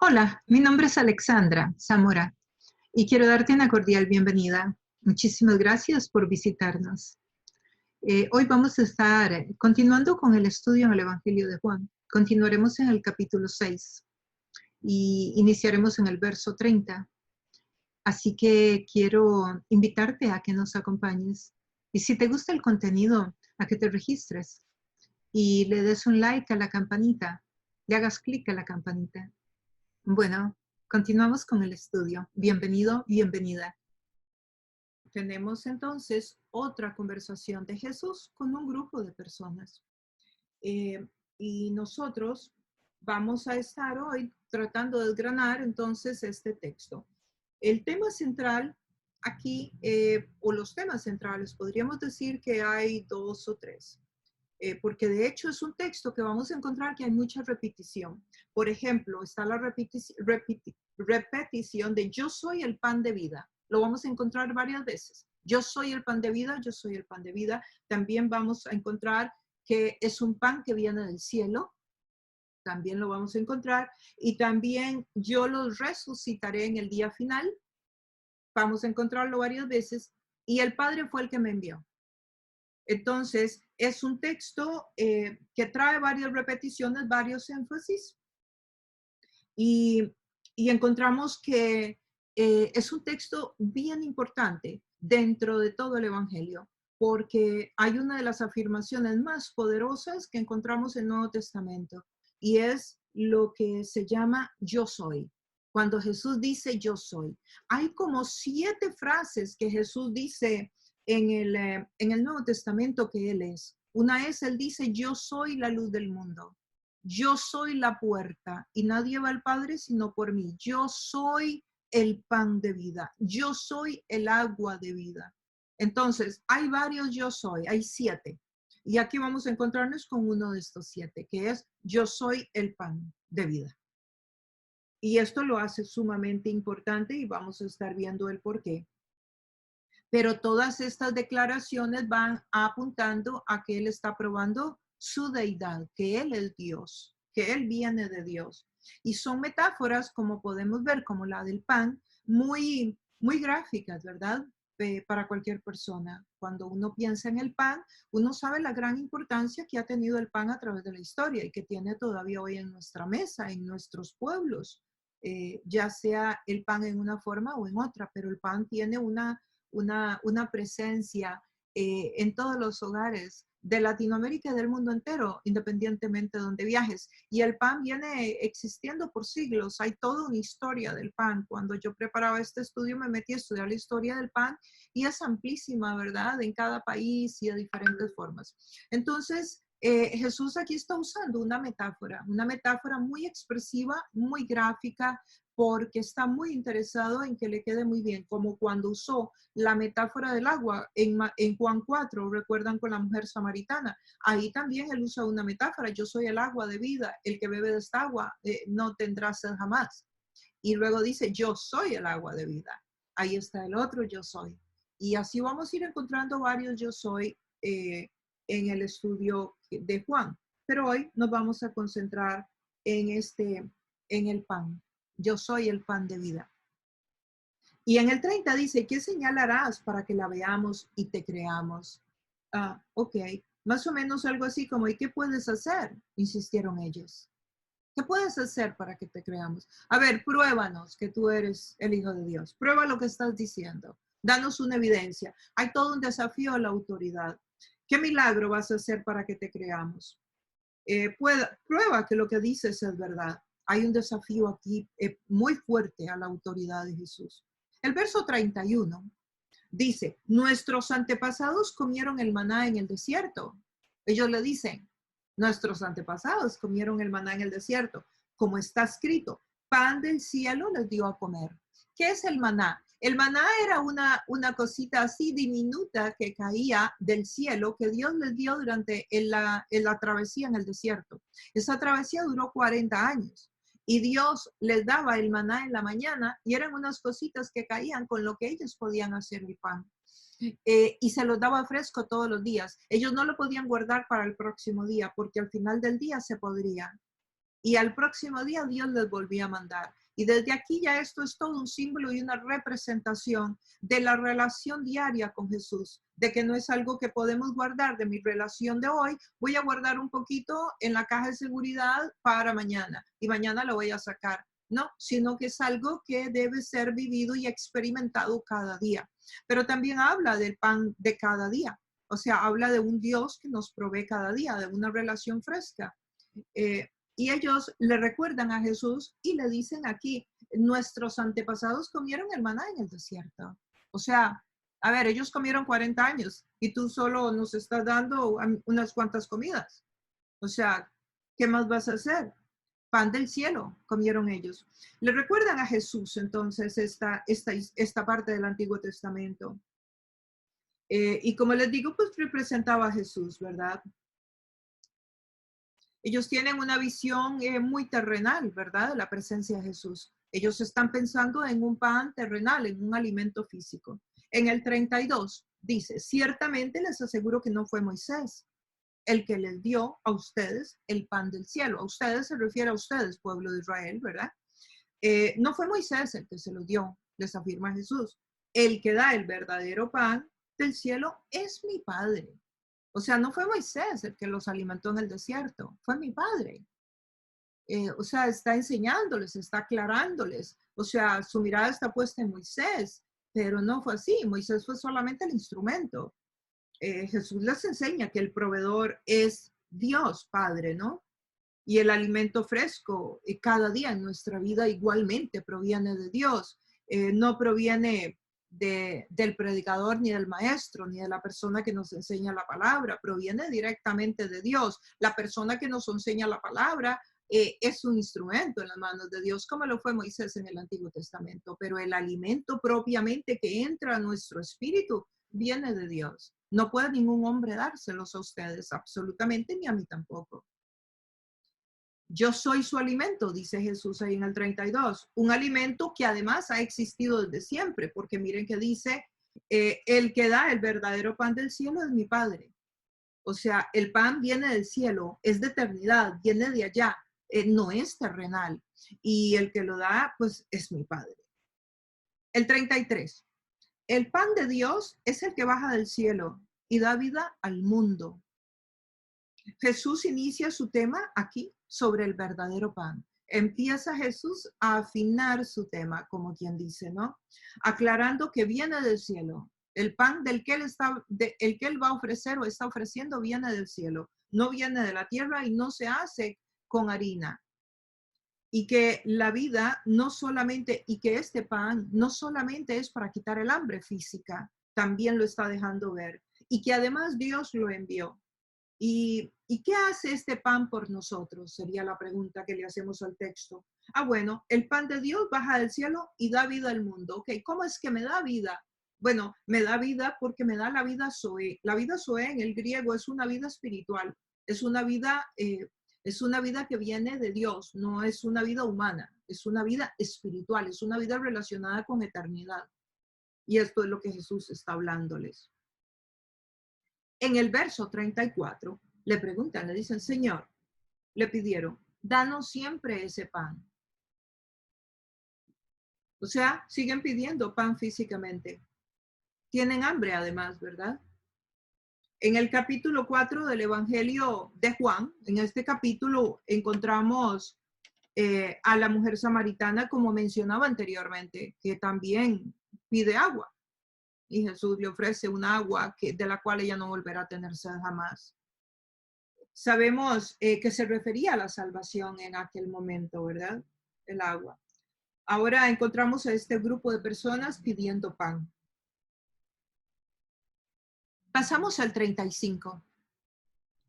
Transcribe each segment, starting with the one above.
Hola, mi nombre es Alexandra Zamora y quiero darte una cordial bienvenida. Muchísimas gracias por visitarnos. Hoy vamos a estar continuando con el estudio en el Evangelio de Juan. Continuaremos en el capítulo 6 y iniciaremos en el verso 30. Así que quiero invitarte a que nos acompañes. Y si te gusta el contenido, a que te registres y le des un like a la campanita, le hagas clic a la campanita. Bueno, continuamos con el estudio. Bienvenido, bienvenida. Tenemos entonces otra conversación de Jesús con un grupo de personas. Eh, y nosotros vamos a estar hoy tratando de desgranar entonces este texto. El tema central aquí, o los temas centrales, podríamos decir que hay dos o tres. Porque de hecho es un texto que vamos a encontrar que hay mucha repetición. Por ejemplo, está la repetición de yo soy el pan de vida. Lo vamos a encontrar varias veces. Yo soy el pan de vida, yo soy el pan de vida. También vamos a encontrar que es un pan que viene del cielo. También lo vamos a encontrar. Y también yo los resucitaré en el día final. Vamos a encontrarlo varias veces. Y el Padre fue el que me envió. Entonces, es un texto que trae varias repeticiones, varios énfasis, y, y encontramos que es un texto bien importante dentro de todo el Evangelio, porque hay una de las afirmaciones más poderosas que encontramos en el Nuevo Testamento, y es lo que se llama yo soy. Cuando Jesús dice yo soy, hay como 7 frases que Jesús dice en el Nuevo Testamento que Él es. Una es, Él dice, yo soy la luz del mundo. Yo soy la puerta y nadie va al Padre sino por mí. Yo soy el pan de vida. Yo soy el agua de vida. Entonces, hay varios yo soy, hay 7. Y aquí vamos a encontrarnos con uno de estos 7, que es yo soy el pan de vida. Y esto lo hace sumamente importante y vamos a estar viendo el por qué. Pero todas estas declaraciones van apuntando a que Él está probando su deidad, que Él es Dios, que Él viene de Dios. Y son metáforas, como podemos ver, como la del pan, muy gráficas, ¿verdad? Para cualquier persona. Cuando uno piensa en el pan, uno sabe la gran importancia que ha tenido el pan a través de la historia y que tiene todavía hoy en nuestra mesa, en nuestros pueblos, ya sea el pan en una forma o en otra, pero el pan tiene una presencia en todos los hogares de Latinoamérica y del mundo entero, independientemente de donde viajes. Y el pan viene existiendo por siglos. Hay toda una historia del pan. Cuando yo preparaba este estudio, me metí a estudiar la historia del pan y es amplísima, ¿verdad? En cada país y de diferentes formas. Entonces, Jesús aquí está usando una metáfora muy expresiva, muy gráfica, porque está muy interesado en que le quede muy bien, como cuando usó la metáfora del agua en Juan 4, recuerdan con la mujer samaritana. Ahí también él usa una metáfora, yo soy el agua de vida, el que bebe de esta agua no tendrá sed jamás. Y luego dice, yo soy el agua de vida. Ahí está el otro, yo soy. Y así vamos a ir encontrando varios yo soy en el estudio de Juan. Pero hoy nos vamos a concentrar en el pan. Yo soy el pan de vida. Y en el 30 dice, ¿qué señal harás para que la veamos y te creamos? Ok, más o menos algo así como, ¿y qué puedes hacer? Insistieron ellos. ¿Qué puedes hacer para que te creamos? A ver, pruébanos que tú eres el Hijo de Dios. Prueba lo que estás diciendo. Danos una evidencia. Hay todo un desafío a la autoridad. ¿Qué milagro vas a hacer para que te creamos? Prueba que lo que dices es verdad. Hay un desafío aquí muy fuerte a la autoridad de Jesús. El verso 31 dice, nuestros antepasados comieron el maná en el desierto. Ellos le dicen, nuestros antepasados comieron el maná en el desierto, como está escrito, pan del cielo les dio a comer. ¿Qué es el maná? El maná era una cosita así diminuta que caía del cielo que Dios les dio durante la travesía en el desierto. Esa travesía duró 40 años. Y Dios les daba el maná en la mañana y eran unas cositas que caían con lo que ellos podían hacer el pan. Y se los daba fresco todos los días. Ellos no lo podían guardar para el próximo día porque al final del día se podría. Y al próximo día Dios les volvía a mandar. Y desde aquí ya esto es todo un símbolo y una representación de la relación diaria con Jesús, de que no es algo que podemos guardar de mi relación de hoy, voy a guardar un poquito en la caja de seguridad para mañana y mañana lo voy a sacar. No, sino que es algo que debe ser vivido y experimentado cada día. Pero también habla del pan de cada día, o sea, habla de un Dios que nos provee cada día, de una relación fresca. Eh, y ellos le recuerdan a Jesús y le dicen aquí, nuestros antepasados comieron el maná en el desierto. O sea, a ver, ellos comieron 40 años y tú solo nos estás dando unas cuantas comidas. O sea, ¿qué más vas a hacer? Pan del cielo comieron ellos. Le recuerdan a Jesús entonces esta parte del Antiguo Testamento. Y como les digo, pues representaba a Jesús, ¿verdad? Ellos tienen una visión muy terrenal, ¿verdad? De la presencia de Jesús. Ellos están pensando en un pan terrenal, en un alimento físico. En el 32 dice, ciertamente les aseguro que no fue Moisés el que les dio a ustedes el pan del cielo. A ustedes se refiere a ustedes, pueblo de Israel, ¿verdad? No fue Moisés el que se lo dio, les afirma Jesús. El que da el verdadero pan del cielo es mi Padre. O sea, no fue Moisés el que los alimentó en el desierto, fue mi Padre. O sea, está enseñándoles, está aclarándoles. O sea, su mirada está puesta en Moisés, pero no fue así. Moisés fue solamente el instrumento. Jesús les enseña que el proveedor es Dios Padre, ¿no? Y el alimento fresco cada día en nuestra vida igualmente proviene de Dios. No proviene del predicador, ni del maestro, ni de la persona que nos enseña la palabra, proviene directamente de Dios. La persona que nos enseña la palabra es un instrumento en las manos de Dios, como lo fue Moisés en el Antiguo Testamento, pero el alimento propiamente que entra a nuestro espíritu viene de Dios. No puede ningún hombre dárselos a ustedes, absolutamente, ni a mí tampoco. Yo soy su alimento, dice Jesús ahí en el 32. Un alimento que además ha existido desde siempre, porque miren que dice, el que da el verdadero pan del cielo es mi Padre. O sea, el pan viene del cielo, es de eternidad, viene de allá, no es terrenal. Y el que lo da, pues es mi Padre. El 33. El pan de Dios es el que baja del cielo y da vida al mundo. Jesús inicia su tema aquí sobre el verdadero pan. Empieza Jesús a afinar su tema, como quien dice, ¿no? Aclarando que viene del cielo. El pan el que él va a ofrecer o está ofreciendo viene del cielo. No viene de la tierra y no se hace con harina. Y que la vida no solamente, y que este pan no solamente es para quitar el hambre física, también lo está dejando ver. Y que además Dios lo envió. ¿Y qué hace este pan por nosotros? Sería la pregunta que le hacemos al texto. Bueno, el pan de Dios baja del cielo y da vida al mundo. Ok, ¿cómo es que me da vida? Bueno, me da vida porque me da la vida Zoe. La vida Zoe en el griego es una vida espiritual, es una vida que viene de Dios, no es una vida humana, es una vida espiritual, es una vida relacionada con eternidad. Y esto es lo que Jesús está hablándoles. En el verso 34, le preguntan, le dicen, Señor, le pidieron, danos siempre ese pan. O sea, siguen pidiendo pan físicamente. Tienen hambre además, ¿verdad? En el capítulo 4 del Evangelio de Juan, en este capítulo encontramos a la mujer samaritana, como mencionaba anteriormente, que también pide agua. Y Jesús le ofrece un agua de la cual ella no volverá a tener sed jamás. Sabemos que se refería a la salvación en aquel momento, ¿verdad? El agua. Ahora encontramos a este grupo de personas pidiendo pan. Pasamos al 35.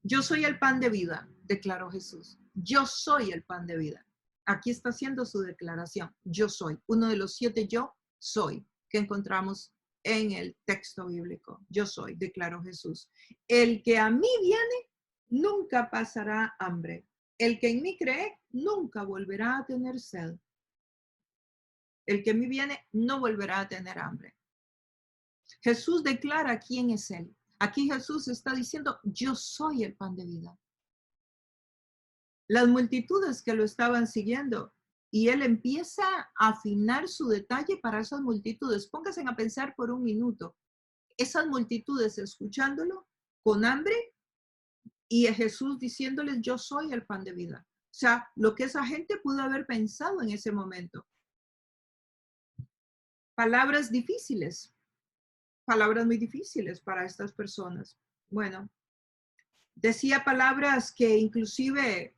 Yo soy el pan de vida, declaró Jesús. Yo soy el pan de vida. Aquí está haciendo su declaración. Yo soy. Uno de los 7 yo soy que encontramos en el texto bíblico. Yo soy, declaró Jesús. El que a mí viene nunca pasará hambre. El que en mí cree nunca volverá a tener sed. El que en mí viene no volverá a tener hambre. Jesús declara quién es Él. Aquí Jesús está diciendo, yo soy el pan de vida. las multitudes que lo estaban siguiendo. Y él empieza a afinar su detalle para esas multitudes. Pónganse a pensar por un minuto. Esas multitudes escuchándolo con hambre y a Jesús diciéndoles, yo soy el pan de vida. O sea, lo que esa gente pudo haber pensado en ese momento. Palabras difíciles, palabras muy difíciles para estas personas. Bueno, decía palabras que inclusive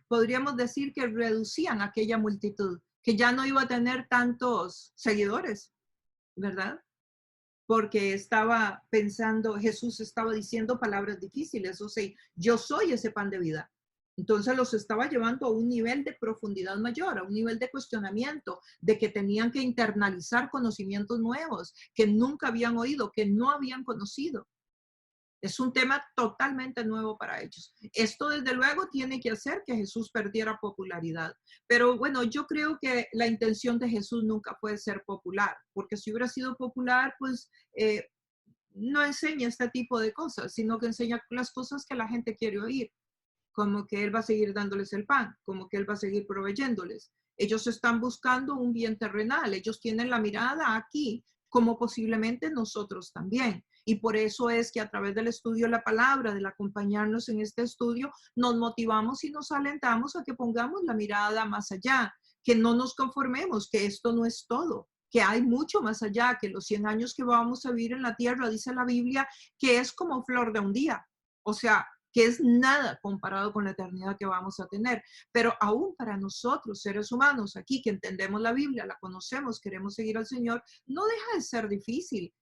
podríamos decir que reducían a aquella multitud, que ya no iba a tener tantos seguidores, ¿verdad? Porque estaba pensando, Jesús estaba diciendo palabras difíciles, o sea, yo soy ese pan de vida. Entonces los estaba llevando a un nivel de profundidad mayor, a un nivel de cuestionamiento, de que tenían que internalizar conocimientos nuevos que nunca habían oído, que no habían conocido. Es un tema totalmente nuevo para ellos. Esto, desde luego, tiene que hacer que Jesús perdiera popularidad. Pero bueno, yo creo que la intención de Jesús nunca fue ser popular, porque si hubiera sido popular, pues no enseña este tipo de cosas, sino que enseña las cosas que la gente quiere oír, como que Él va a seguir dándoles el pan, como que Él va a seguir proveyéndoles. Ellos están buscando un bien terrenal, ellos tienen la mirada aquí, como posiblemente nosotros también. Y por eso es que a través del estudio de la palabra, del acompañarnos en este estudio, nos motivamos y nos alentamos a que pongamos la mirada más allá, que no nos conformemos, que esto no es todo, que hay mucho más allá, que los 100 años que vamos a vivir en la tierra, dice la Biblia, que es como flor de un día. O sea, que es nada comparado con la eternidad que vamos a tener. Pero aún para nosotros, seres humanos, aquí que entendemos la Biblia, la conocemos, queremos seguir al Señor, no deja de ser difícil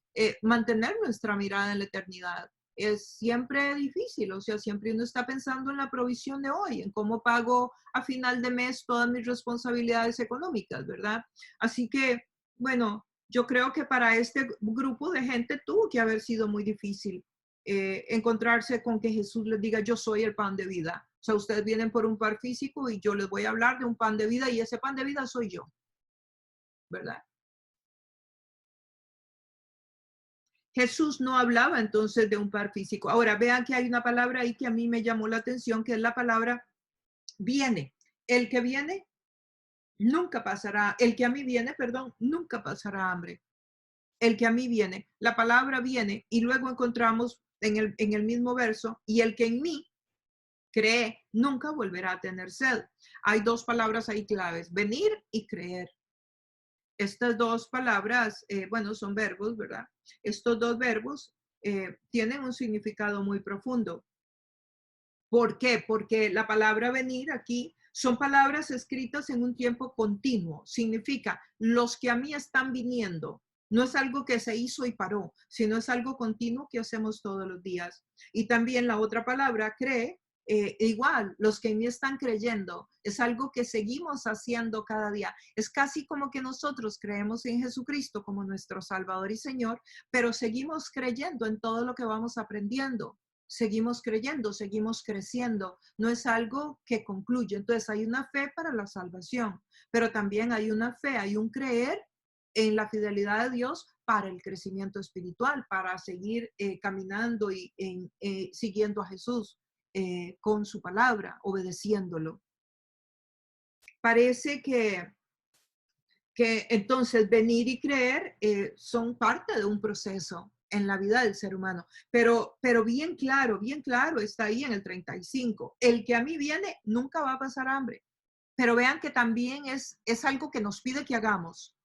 mantener nuestra mirada en la eternidad. Es siempre difícil, o sea, siempre uno está pensando en la provisión de hoy, en cómo pago a final de mes todas mis responsabilidades económicas, ¿verdad? Así que, bueno, yo creo que para este grupo de gente tuvo que haber sido muy difícil encontrarse con que Jesús les diga, yo soy el pan de vida. O sea, ustedes vienen por un pan físico y yo les voy a hablar de un pan de vida y ese pan de vida soy yo, ¿verdad? Jesús no hablaba entonces de un pan físico. Ahora, vean que hay una palabra ahí que a mí me llamó la atención, que es la palabra viene. El que viene nunca pasará, el que a mí viene, perdón, nunca pasará hambre. El que a mí viene, la palabra viene y luego encontramos en el mismo verso, y el que en mí cree, nunca volverá a tener sed. Hay dos palabras ahí claves, venir y creer. Estas dos palabras, bueno, son verbos, ¿verdad? Estos dos verbos tienen un significado muy profundo. ¿Por qué? Porque la palabra venir aquí son palabras escritas en un tiempo continuo. Significa, los que a mí están viniendo. No es algo que se hizo y paró, sino es algo continuo que hacemos todos los días. Y también la otra palabra, cree, igual, los que en mí están creyendo, es algo que seguimos haciendo cada día. Es casi como que nosotros creemos en Jesucristo como nuestro Salvador y Señor, pero seguimos creyendo en todo lo que vamos aprendiendo. Seguimos creyendo, seguimos creciendo. No es algo que concluye. Entonces hay una fe para la salvación, pero también hay una fe, hay un creer en la fidelidad de Dios para el crecimiento espiritual, para seguir caminando y siguiendo a Jesús con su palabra, obedeciéndolo. Parece que entonces venir y creer son parte de un proceso en la vida del ser humano, pero bien claro está ahí en el 35. El que a mí viene nunca va a pasar hambre, pero vean que también es algo que nos pide que hagamos,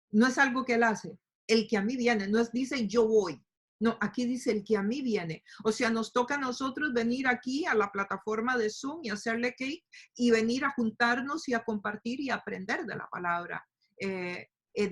no es algo que él hace. El que a mí viene, no es dice yo voy, no, aquí dice el que a mí viene. O sea, nos toca a nosotros venir aquí a la plataforma de Zoom y hacerle clic y venir a juntarnos y a compartir y aprender de la palabra.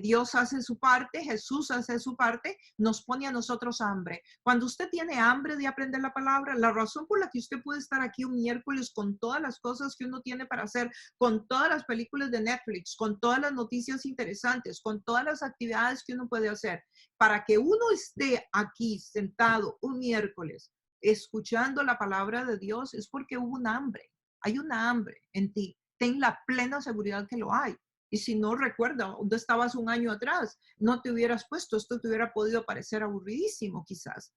Dios hace su parte, Jesús hace su parte, nos pone a nosotros hambre. Cuando usted tiene hambre de aprender la palabra, la razón por la que usted puede estar aquí un miércoles con todas las cosas que uno tiene para hacer, con todas las películas de Netflix, con todas las noticias interesantes, con todas las actividades que uno puede hacer, para que uno esté aquí sentado un miércoles escuchando la palabra de Dios, es porque hubo un hambre. Hay una hambre en ti. Ten la plena seguridad que lo hay. Y si no recuerda dónde estabas un año atrás, no te hubieras puesto, esto te hubiera podido parecer aburridísimo quizás.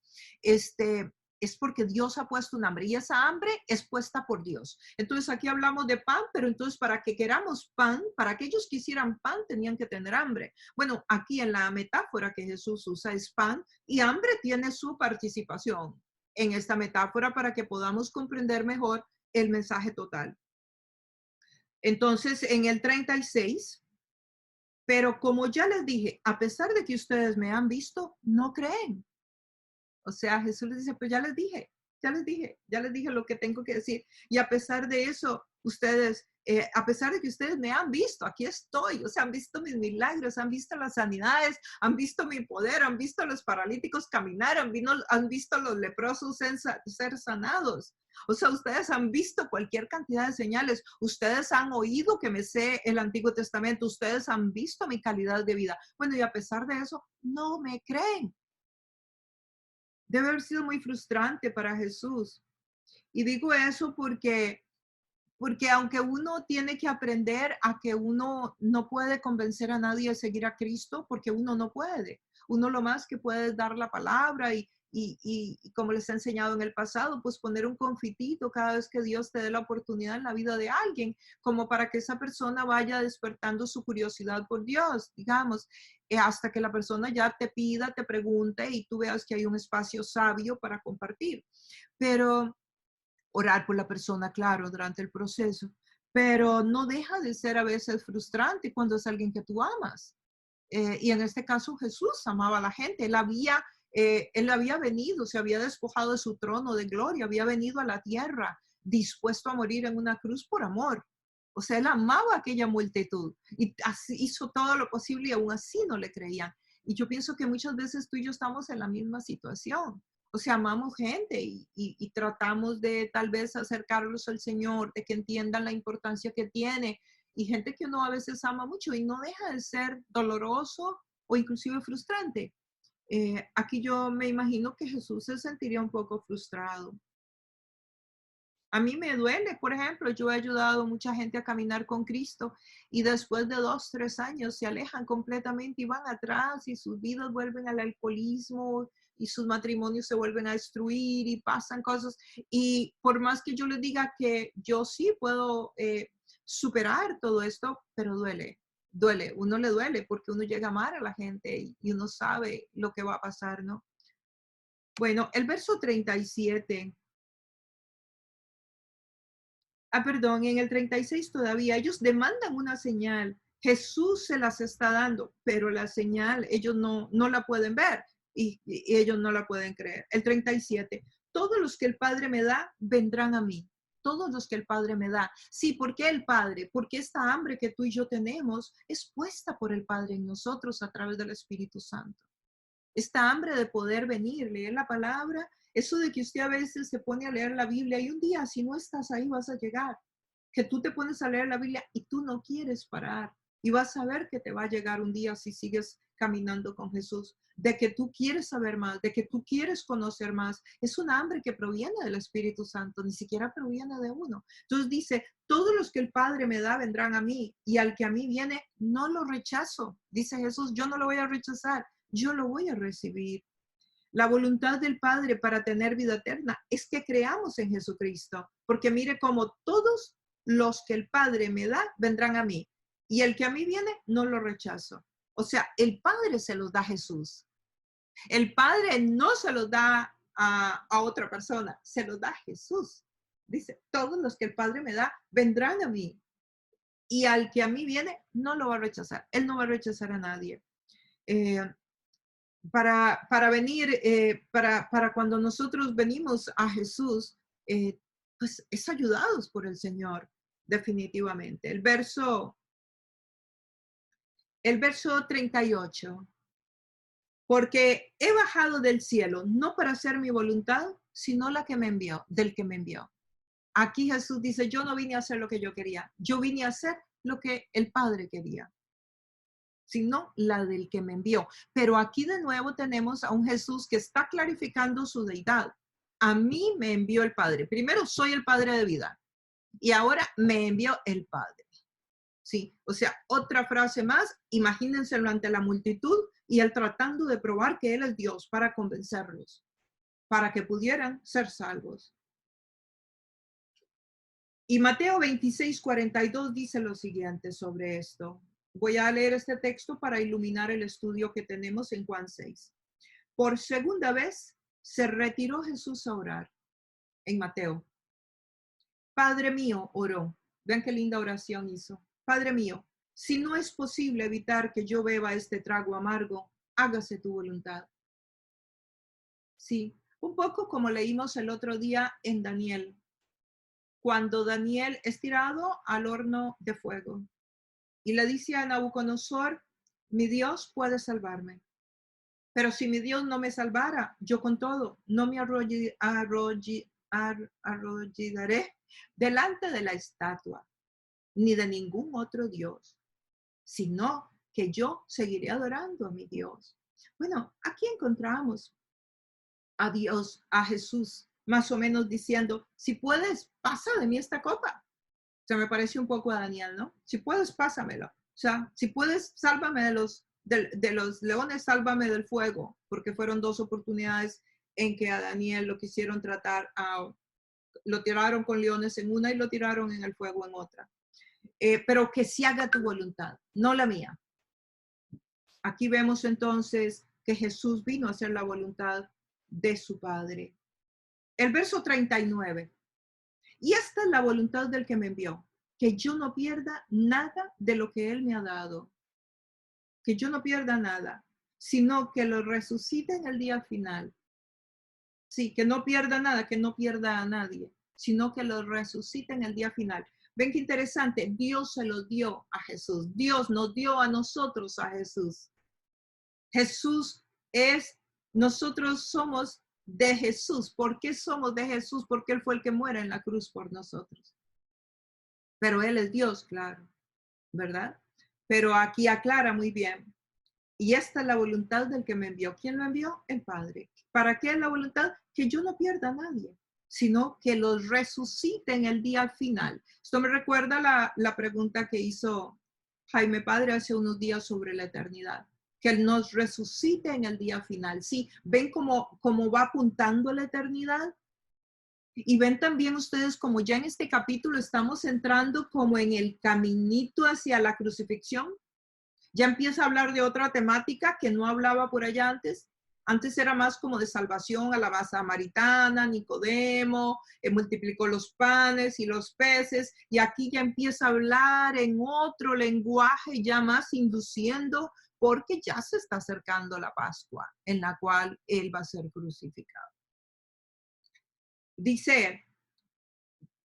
es porque Dios ha puesto un hambre y esa hambre es puesta por Dios. Entonces aquí hablamos de pan, pero entonces para que queramos pan, para que ellos quisieran pan, tenían que tener hambre. Bueno, aquí en la metáfora que Jesús usa es pan y hambre tiene su participación en esta metáfora para que podamos comprender mejor el mensaje total. Entonces, en el 36, pero como ya les dije, a pesar de que ustedes me han visto, no creen. O sea, Jesús les dice, pues ya les dije lo que tengo que decir. Y a pesar de eso, ustedes, a pesar de que ustedes me han visto, aquí estoy, o sea, han visto mis milagros, han visto las sanidades, han visto mi poder, han visto a los paralíticos caminar, han visto a los leprosos ser sanados. O sea, ustedes han visto cualquier cantidad de señales, ustedes han oído que me sé el Antiguo Testamento, ustedes han visto mi calidad de vida. Bueno, y a pesar de eso, no me creen. Debe haber sido muy frustrante para Jesús. Y digo eso porque aunque uno tiene que aprender a que uno no puede convencer a nadie de seguir a Cristo, porque uno no puede. Uno lo más que puede es dar la palabra y como les he enseñado en el pasado, pues poner un confitito cada vez que Dios te dé la oportunidad en la vida de alguien, como para que esa persona vaya despertando su curiosidad por Dios, digamos, hasta que la persona ya te pida, te pregunte y tú veas que hay un espacio sabio para compartir. Pero orar por la persona, claro, durante el proceso, pero no deja de ser a veces frustrante cuando es alguien que tú amas. Y en este caso Jesús amaba a la gente, él había venido, se había despojado de su trono de gloria, había venido a la tierra dispuesto a morir en una cruz por amor. O sea, él amaba a aquella multitud y así hizo todo lo posible y aún así no le creían. Y yo pienso que muchas veces tú y yo estamos en la misma situación. O sea, amamos gente y tratamos de tal vez acercarlos al Señor, de que entiendan la importancia que tiene. Y gente que uno a veces ama mucho y no deja de ser doloroso o inclusive frustrante. Aquí yo me imagino que Jesús se sentiría un poco frustrado. A mí me duele, por ejemplo, yo he ayudado a mucha gente a caminar con Cristo y después de 2, 3 años se alejan completamente y van atrás y sus vidas vuelven al alcoholismo y sus matrimonios se vuelven a destruir y pasan cosas. Y por más que yo les diga que yo sí puedo superar todo esto, pero duele, uno le duele porque uno llega a amar a la gente y uno sabe lo que va a pasar, ¿no? Bueno, el verso 37. Perdón, en el 36 todavía, ellos demandan una señal. Jesús se las está dando, pero la señal ellos no la pueden ver y ellos no la pueden creer. El 37, todos los que el Padre me da, vendrán a mí. Todos los que el Padre me da. Sí, ¿por qué el Padre? Porque esta hambre que tú y yo tenemos es puesta por el Padre en nosotros a través del Espíritu Santo. Esta hambre de poder venir, leer la palabra, eso de que usted a veces se pone a leer la Biblia y un día si no estás ahí vas a llegar, que tú te pones a leer la Biblia y tú no quieres parar y vas a ver que te va a llegar un día si sigues caminando con Jesús, de que tú quieres saber más, de que tú quieres conocer más. Es una hambre que proviene del Espíritu Santo, ni siquiera proviene de uno. Entonces dice, todos los que el Padre me da vendrán a mí y al que a mí viene no lo rechazo. Dice Jesús, yo no lo voy a rechazar, yo lo voy a recibir. La voluntad del Padre para tener vida eterna es que creamos en Jesucristo, porque mire como todos los que el Padre me da vendrán a mí y el que a mí viene no lo rechazo. O sea, el Padre se los da a Jesús. El Padre no se los da a otra persona, se los da a Jesús. Dice, todos los que el Padre me da vendrán a mí y al que a mí viene no lo va a rechazar. Él no va a rechazar a nadie. Para venir, para cuando nosotros venimos a Jesús, pues es ayudados por el Señor, definitivamente. El verso 38. Porque he bajado del cielo, no para hacer mi voluntad, sino la que me envió, del que me envió. Aquí Jesús dice, yo no vine a hacer lo que yo quería, yo vine a hacer lo que el Padre quería, sino la del que me envió. Pero aquí de nuevo tenemos a un Jesús que está clarificando su deidad. A mí me envió el Padre. Primero soy el Padre de vida y ahora me envió el Padre. Sí, o sea, otra frase más, imagínenselo ante la multitud y él tratando de probar que él es Dios para convencerlos. para que pudieran ser salvos. Y Mateo 26:42 dice lo siguiente sobre esto. Voy a leer este texto para iluminar el estudio que tenemos en Juan 6. Por segunda vez se retiró Jesús a orar en Mateo. Padre mío, oró. Vean qué linda oración hizo. Padre mío, si no es posible evitar que yo beba este trago amargo, hágase tu voluntad. Sí, un poco como leímos el otro día en Daniel, cuando Daniel es tirado al horno de fuego y le dice a Nabucodonosor, mi Dios puede salvarme. Pero si mi Dios no me salvara, yo con todo no me arrodillaré delante de la estatua, ni de ningún otro Dios, sino que yo seguiré adorando a mi Dios. Bueno, aquí encontramos a Dios, a Jesús, más o menos diciendo, si puedes, pasa de mí esta copa. O sea, me parece un poco a Daniel, ¿no? Si puedes, pásamelo. O sea, si puedes, sálvame de los leones, sálvame del fuego, porque fueron dos oportunidades en que a Daniel lo quisieron tratar, lo tiraron con leones en una y lo tiraron en el fuego en otra. Pero que se haga tu voluntad, no la mía. Aquí vemos entonces que Jesús vino a hacer la voluntad de su Padre. El verso 39. Y esta es la voluntad del que me envió, que yo no pierda nada de lo que Él me ha dado, que yo no pierda nada, sino que lo resucite en el día final. Sí, que no pierda nada, que no pierda a nadie, sino que lo resucite en el día final. Ven qué interesante, Dios se lo dio a Jesús, Dios nos dio a nosotros a Jesús. Jesús nosotros somos de Jesús. ¿Por qué somos de Jesús? Porque Él fue el que muere en la cruz por nosotros. Pero Él es Dios, claro, ¿verdad? Pero aquí aclara muy bien. Y esta es la voluntad del que me envió. ¿Quién lo envió? El Padre. ¿Para qué es la voluntad? Que yo no pierda a nadie, sino que los resucite en el día final. Esto me recuerda la pregunta que hizo Jaime Padre hace unos días sobre la eternidad. Que Él nos resucite en el día final. Sí, ven cómo va apuntando la eternidad. Y ven también ustedes como ya en este capítulo estamos entrando como en el caminito hacia la crucifixión. Ya empieza a hablar de otra temática que no hablaba por allá antes. Antes era más como de salvación a la samaritana, Nicodemo, multiplicó los panes y los peces, y aquí ya empieza a hablar en otro lenguaje, ya más induciendo, porque ya se está acercando la Pascua, en la cual Él va a ser crucificado. Dice,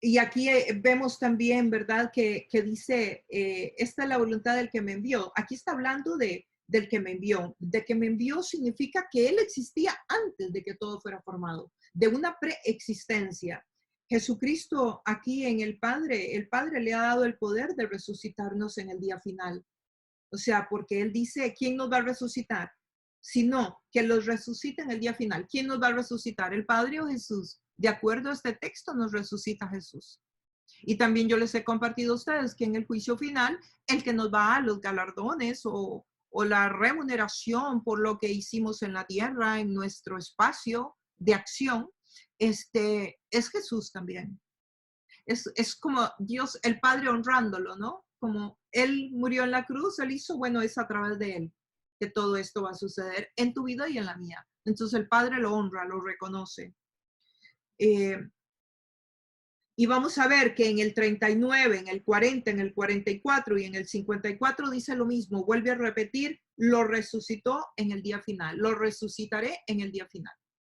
y aquí vemos también, ¿verdad? Que dice, esta es la voluntad del que me envió. Aquí está hablando del que me envió. De que me envió significa que Él existía antes de que todo fuera formado, de una preexistencia. Jesucristo aquí en el Padre le ha dado el poder de resucitarnos en el día final. O sea, porque Él dice, ¿quién nos va a resucitar? Sino que los resucita en el día final. ¿Quién nos va a resucitar? ¿El Padre o Jesús? De acuerdo a este texto nos resucita Jesús. Y también yo les he compartido a ustedes que en el juicio final, el que nos va a dar los galardones o la remuneración por lo que hicimos en la tierra, en nuestro espacio de acción, es Jesús también. Es como Dios, el Padre honrándolo, ¿no? Como Él murió en la cruz, Él hizo, bueno, es a través de Él que todo esto va a suceder en tu vida y en la mía. Entonces el Padre lo honra, lo reconoce. Y vamos a ver que en el 39, en el 40, en el 44 y en el 54 dice lo mismo, vuelve a repetir, lo resucitó en el día final, lo resucitaré en el día final,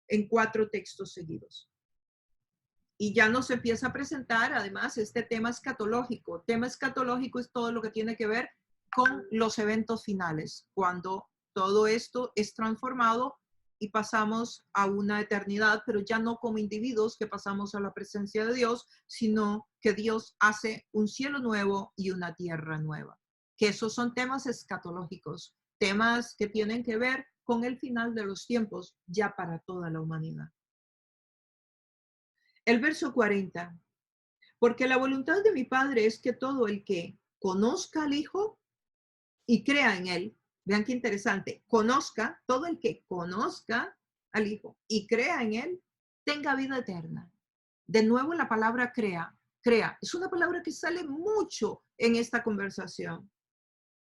en 4 textos seguidos. Y ya nos empieza a presentar, además, este tema escatológico. Tema escatológico es todo lo que tiene que ver con los eventos finales, cuando todo esto es transformado y pasamos a una eternidad, pero ya no como individuos que pasamos a la presencia de Dios, sino que Dios hace un cielo nuevo y una tierra nueva. Que esos son temas escatológicos, temas que tienen que ver con el final de los tiempos ya para toda la humanidad. El verso 40. Porque la voluntad de mi Padre es que todo el que conozca al Hijo y crea en Él, vean qué interesante, conozca, todo el que conozca al Hijo y crea en Él, tenga vida eterna. De nuevo la palabra crea, crea, es una palabra que sale mucho en esta conversación.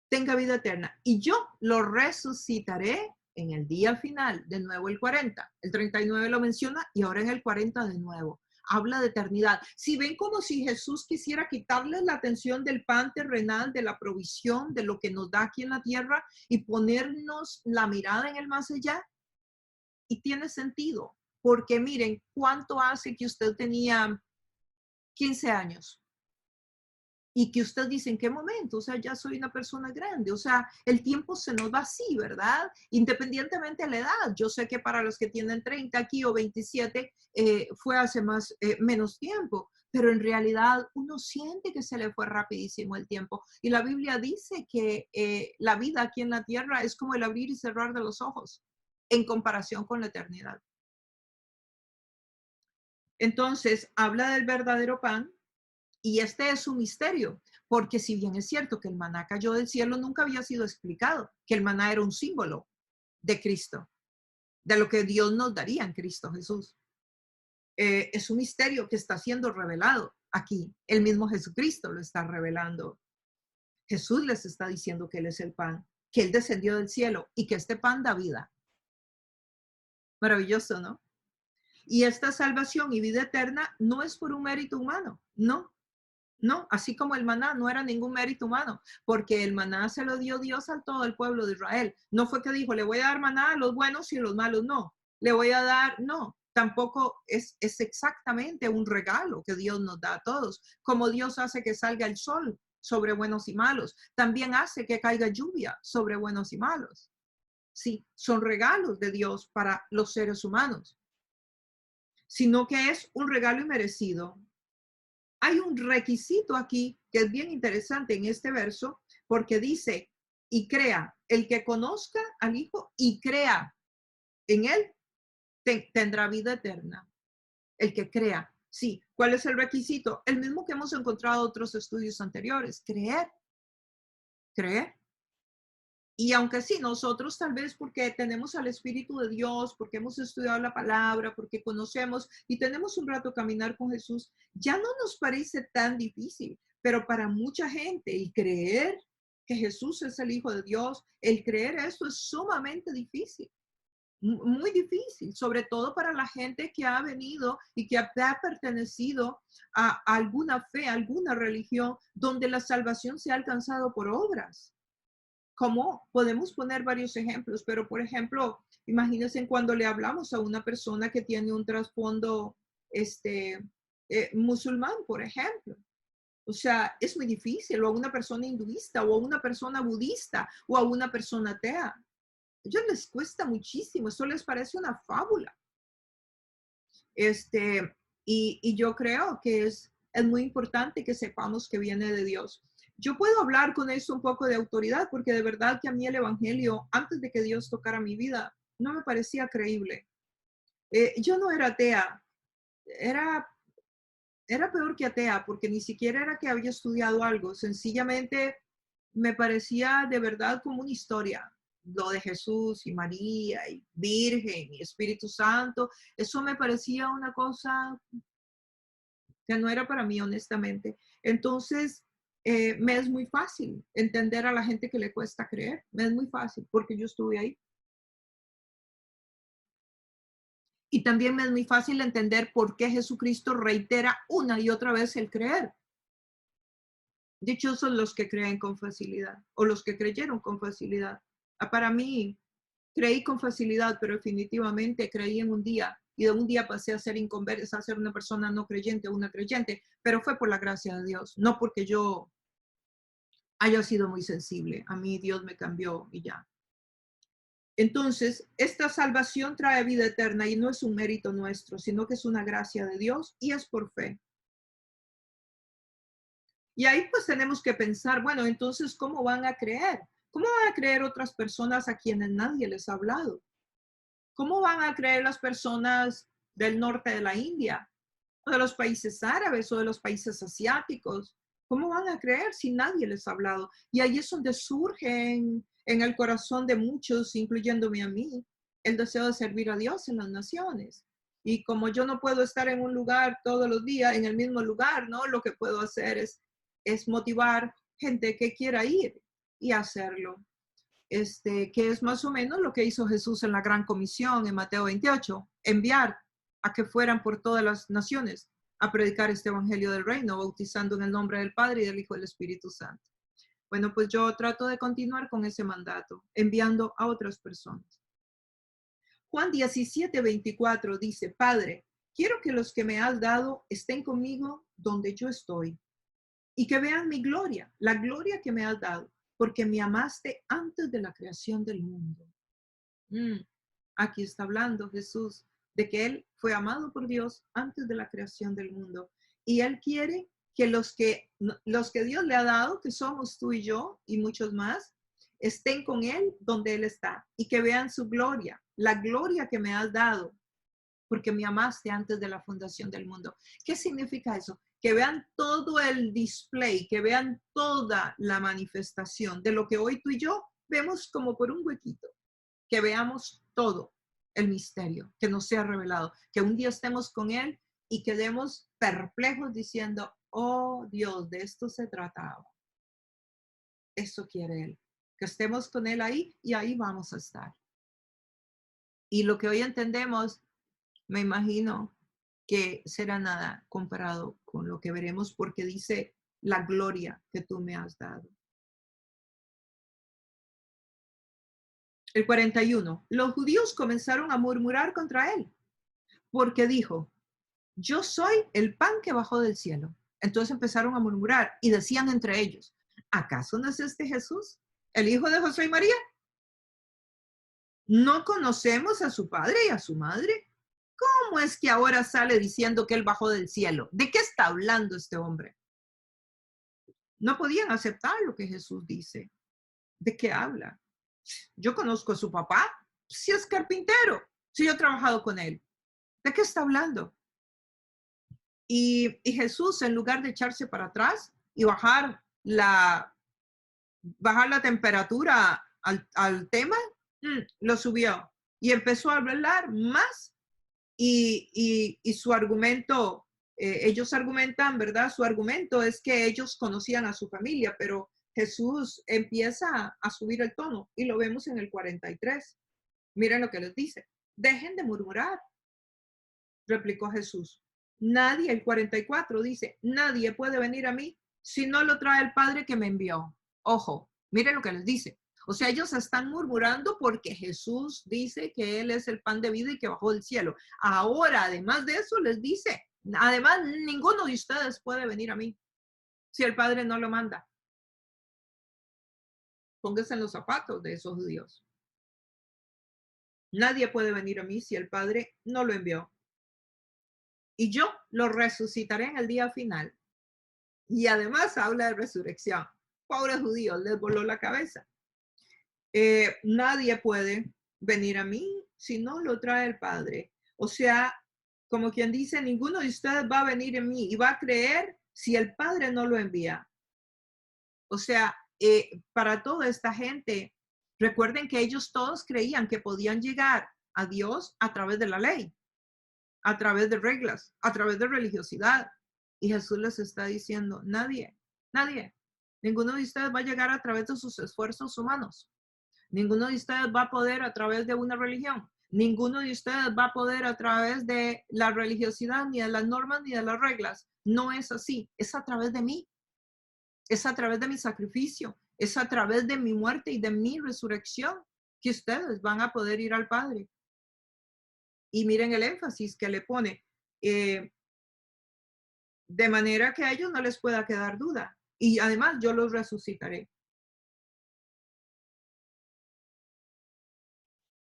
Tenga vida eterna y yo lo resucitaré en el día final, de nuevo el 40. El 39 lo menciona y ahora en el 40 de nuevo. Habla de eternidad. Si ven como si Jesús quisiera quitarles la atención del pan terrenal, de la provisión, de lo que nos da aquí en la tierra y ponernos la mirada en el más allá, y tiene sentido, porque miren, ¿cuánto hace que usted tenía 15 años? Y que usted dice, ¿en qué momento? O sea, ya soy una persona grande. O sea, el tiempo se nos va así, ¿verdad? Independientemente de la edad. Yo sé que para los que tienen 30 aquí o 27, fue hace menos tiempo. Pero en realidad uno siente que se le fue rapidísimo el tiempo. Y la Biblia dice que la vida aquí en la tierra es como el abrir y cerrar de los ojos en comparación con la eternidad. Entonces, habla del verdadero pan. Y este es un misterio, porque si bien es cierto que el maná cayó del cielo, nunca había sido explicado que el maná era un símbolo de Cristo, de lo que Dios nos daría en Cristo Jesús. Es un misterio que está siendo revelado aquí. El mismo Jesucristo lo está revelando. Jesús les está diciendo que Él es el pan, que Él descendió del cielo y que este pan da vida. Maravilloso, ¿no? Y esta salvación y vida eterna no es por un mérito humano, no. No, así como el maná no era ningún mérito humano, porque el maná se lo dio Dios a todo el pueblo de Israel. No fue que dijo, le voy a dar maná a los buenos y a los malos no. Le voy a dar, no. Tampoco es exactamente un regalo que Dios nos da a todos. Como Dios hace que salga el sol sobre buenos y malos, también hace que caiga lluvia sobre buenos y malos. Sí, son regalos de Dios para los seres humanos, sino que es un regalo inmerecido. Hay un requisito aquí que es bien interesante en este verso, porque dice, y crea, el que conozca al Hijo y crea en él, tendrá vida eterna. El que crea, sí. ¿Cuál es el requisito? El mismo que hemos encontrado en otros estudios anteriores, creer, creer. Y aunque sí, nosotros tal vez porque tenemos al Espíritu de Dios, porque hemos estudiado la palabra, porque conocemos y tenemos un rato caminar con Jesús, ya no nos parece tan difícil. Pero para mucha gente, el creer que Jesús es el Hijo de Dios, el creer esto es sumamente difícil, muy difícil, sobre todo para la gente que ha venido y que ha pertenecido a alguna fe, a alguna religión, donde la salvación se ha alcanzado por obras. Como podemos poner varios ejemplos, pero por ejemplo, imagínense cuando le hablamos a una persona que tiene un trasfondo musulmán, por ejemplo. O sea, es muy difícil, o a una persona hinduista, o a una persona budista, o a una persona atea. A ellos les cuesta muchísimo, eso les parece una fábula. Y yo creo que es muy importante que sepamos que viene de Dios. Yo puedo hablar con eso un poco de autoridad, porque de verdad que a mí el Evangelio, antes de que Dios tocara mi vida, no me parecía creíble. Yo no era atea, era, era peor que atea, porque ni siquiera era que había estudiado algo, sencillamente me parecía de verdad como una historia. Lo de Jesús y María y Virgen y Espíritu Santo, eso me parecía una cosa que no era para mí, honestamente. Entonces, me es muy fácil entender a la gente que le cuesta creer. Me es muy fácil porque yo estuve ahí. Y también me es muy fácil entender por qué Jesucristo reitera una y otra vez el creer. Dichosos los que creen con facilidad o los que creyeron con facilidad. Para mí, creí con facilidad, pero definitivamente creí en un día y de un día pasé a ser inconversa, a ser una persona no creyente o una creyente, pero fue por la gracia de Dios, no porque yo haya sido muy sensible. A mí Dios me cambió y ya. Entonces, esta salvación trae vida eterna y no es un mérito nuestro, sino que es una gracia de Dios y es por fe. Y ahí pues tenemos que pensar, bueno, entonces, ¿cómo van a creer? ¿Cómo van a creer otras personas a quienes nadie les ha hablado? ¿Cómo van a creer las personas del norte de la India, o de los países árabes, o de los países asiáticos? ¿Cómo van a creer si nadie les ha hablado? Y ahí es donde surge en el corazón de muchos, incluyéndome a mí, el deseo de servir a Dios en las naciones. Y como yo no puedo estar en un lugar todos los días, en el mismo lugar, ¿no? Lo que puedo hacer es motivar gente que quiera ir y hacerlo. Que es más o menos lo que hizo Jesús en la Gran Comisión en Mateo 28, enviar a que fueran por todas las naciones a predicar este evangelio del reino, bautizando en el nombre del Padre y del Hijo y del Espíritu Santo. Bueno, pues yo trato de continuar con ese mandato, enviando a otras personas. Juan 17:24 dice, Padre, quiero que los que me has dado estén conmigo donde yo estoy y que vean mi gloria, la gloria que me has dado, porque me amaste antes de la creación del mundo. Aquí está hablando Jesús de que Él fue amado por Dios antes de la creación del mundo. Y Él quiere que los que Dios le ha dado, que somos tú y yo y muchos más, estén con Él donde Él está y que vean su gloria, la gloria que me has dado, porque me amaste antes de la fundación del mundo. ¿Qué significa eso? Que vean todo el display, que vean toda la manifestación de lo que hoy tú y yo vemos como por un huequito, que veamos todo el misterio que nos sea revelado, que un día estemos con Él y quedemos perplejos diciendo, oh Dios, de esto se trataba. Eso quiere Él, que estemos con Él ahí y ahí vamos a estar. Y lo que hoy entendemos, me imagino que será nada comparado con lo que veremos, porque dice la gloria que tú me has dado. El 41. Los judíos comenzaron a murmurar contra él, porque dijo, yo soy el pan que bajó del cielo. Entonces empezaron a murmurar y decían entre ellos, ¿acaso no es este Jesús, el hijo de José y María? ¿No conocemos a su padre y a su madre? ¿Cómo es que ahora sale diciendo que él bajó del cielo? ¿De qué está hablando este hombre? No podían aceptar lo que Jesús dice. ¿De qué habla? Yo conozco a su papá, si es carpintero, si yo he trabajado con él. ¿De qué está hablando? Y Jesús, en lugar de echarse para atrás y bajar la temperatura al tema, lo subió y empezó a hablar más y su argumento, ellos argumentan, ¿verdad? Su argumento es que ellos conocían a su familia, pero Jesús empieza a subir el tono y lo vemos en el 43. Miren lo que les dice. Dejen de murmurar, replicó Jesús. Nadie, el 44 dice, nadie puede venir a mí si no lo trae el Padre que me envió. Ojo, miren lo que les dice. O sea, ellos están murmurando porque Jesús dice que Él es el pan de vida y que bajó del cielo. Ahora, además de eso, les dice, además, ninguno de ustedes puede venir a mí si el Padre no lo manda. Póngase en los zapatos de esos judíos. Nadie puede venir a mí si el Padre no lo envió. Y yo lo resucitaré en el día final. Y además habla de resurrección. Pobres judíos, les voló la cabeza. Nadie puede venir a mí si no lo trae el Padre. O sea, como quien dice, ninguno de ustedes va a venir en mí y va a creer si el Padre no lo envía. O sea, para toda esta gente, recuerden que ellos todos creían que podían llegar a Dios a través de la ley, a través de reglas, a través de religiosidad. Y Jesús les está diciendo, nadie, ninguno de ustedes va a llegar a través de sus esfuerzos humanos. Ninguno de ustedes va a poder a través de una religión. Ninguno de ustedes va a poder a través de la religiosidad, ni de las normas, ni de las reglas. No es así. Es a través de mí. Es a través de mi sacrificio. Es a través de mi muerte y de mi resurrección que ustedes van a poder ir al Padre. Y miren el énfasis que le pone. De manera que a ellos no les pueda quedar duda. Y además yo los resucitaré.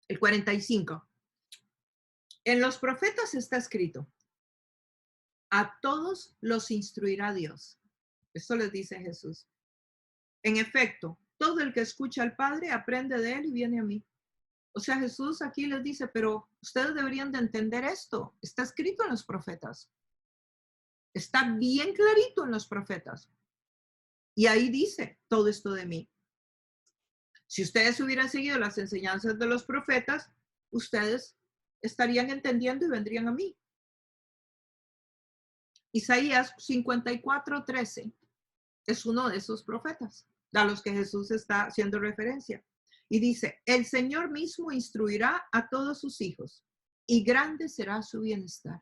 El 45. En los profetas está escrito, a todos los instruirá Dios. Esto les dice Jesús. En efecto, todo el que escucha al Padre aprende de él y viene a mí. O sea, Jesús aquí les dice, pero ustedes deberían de entender esto. Está escrito en los profetas. Está bien clarito en los profetas. Y ahí dice todo esto de mí. Si ustedes hubieran seguido las enseñanzas de los profetas, ustedes estarían entendiendo y vendrían a mí. Isaías 54:13 es uno de esos profetas a los que Jesús está haciendo referencia. Y dice, el Señor mismo instruirá a todos sus hijos y grande será su bienestar.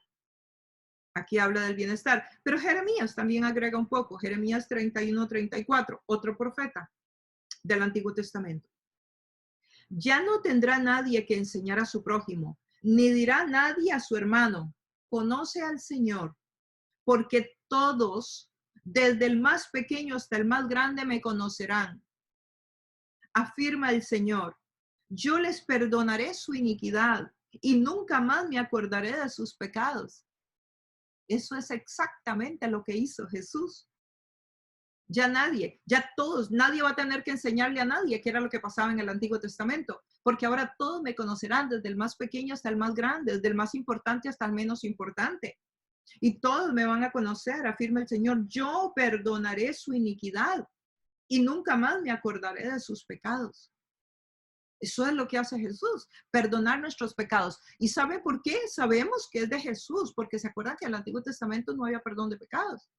Aquí habla del bienestar, pero Jeremías también agrega un poco, Jeremías 31:34, otro profeta del Antiguo Testamento. Ya no tendrá nadie que enseñar a su prójimo, ni dirá nadie a su hermano, conoce al Señor, porque todos, desde el más pequeño hasta el más grande, me conocerán. Afirma el Señor, yo les perdonaré su iniquidad y nunca más me acordaré de sus pecados. Eso es exactamente lo que hizo Jesús. Ya nadie va a tener que enseñarle a nadie qué era lo que pasaba en el Antiguo Testamento, porque ahora todos me conocerán, desde el más pequeño hasta el más grande, desde el más importante hasta el menos importante. Y todos me van a conocer, afirma el Señor, yo perdonaré su iniquidad y nunca más me acordaré de sus pecados. Eso es lo que hace Jesús, perdonar nuestros pecados. ¿Y sabe por qué? Sabemos que es de Jesús, porque se acuerdan que en el Antiguo Testamento no había perdón de pecados.